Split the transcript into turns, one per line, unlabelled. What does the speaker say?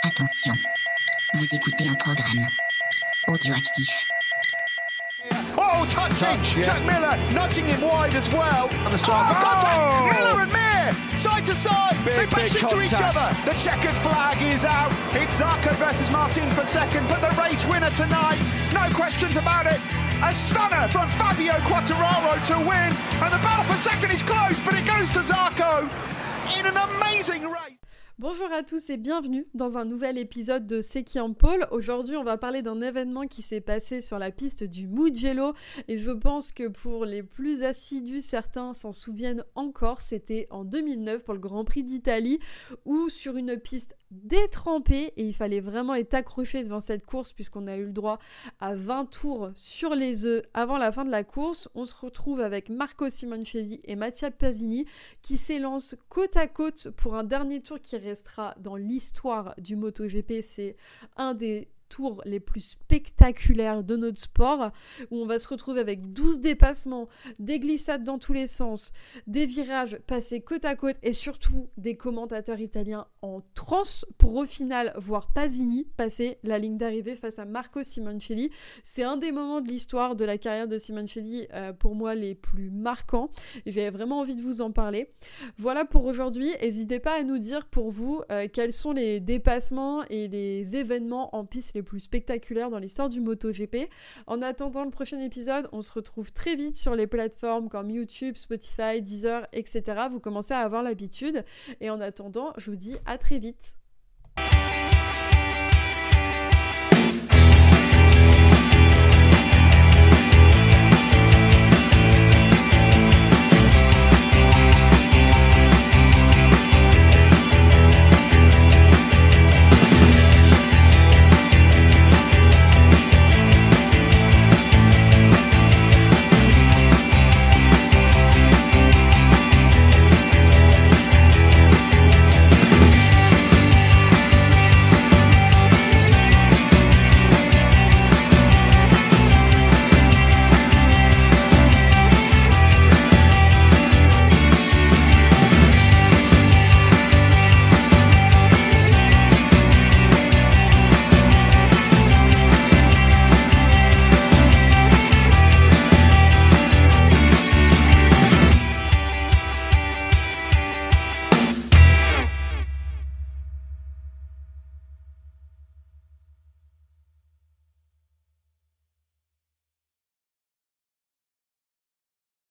Attention, vous écoutez un programme audioactif.
Oh, touch, yeah. Jack Miller nudging him wide as well.
And the strike.
Contact! Miller and Mir, side to side. They bash into each other. The checkered flag is out. It's Zarco versus Martin for second, but the race winner tonight, no questions about it. A stunner from Fabio Quartararo to win, and the battle for second is close, but it goes to Zarco in an amazing race.
Bonjour à tous et bienvenue dans un nouvel épisode de C'est qui en pôle. Aujourd'hui, on va parler d'un événement qui s'est passé sur la piste du Mugello et je pense que pour les plus assidus, certains s'en souviennent encore. C'était en 2009 pour le Grand Prix d'Italie où sur une piste détrempée, et il fallait vraiment être accroché devant cette course puisqu'on a eu le droit à 20 tours sur les œufs avant la fin de la course. On se retrouve avec Marco Simoncelli et Mattia Pasini qui s'élancent côte à côte pour un dernier tour qui restera dans l'histoire du MotoGP. C'est un des tours les plus spectaculaires de notre sport, où on va se retrouver avec 12 dépassements, des glissades dans tous les sens, des virages passés côte à côte et surtout des commentateurs italiens en transe pour au final voir Pasini passer la ligne d'arrivée face à Marco Simoncelli. C'est un des moments de l'histoire de la carrière de Simoncelli pour moi les plus marquants et j'avais vraiment envie de vous en parler. Voilà pour aujourd'hui. N'hésitez pas à nous dire pour vous quels sont les dépassements et les événements en piste les plus spectaculaires dans l'histoire du MotoGP. En attendant le prochain épisode, on se retrouve très vite sur les plateformes comme YouTube, Spotify, Deezer, etc. Vous commencez à avoir l'habitude. Et en attendant, je vous dis à très vite.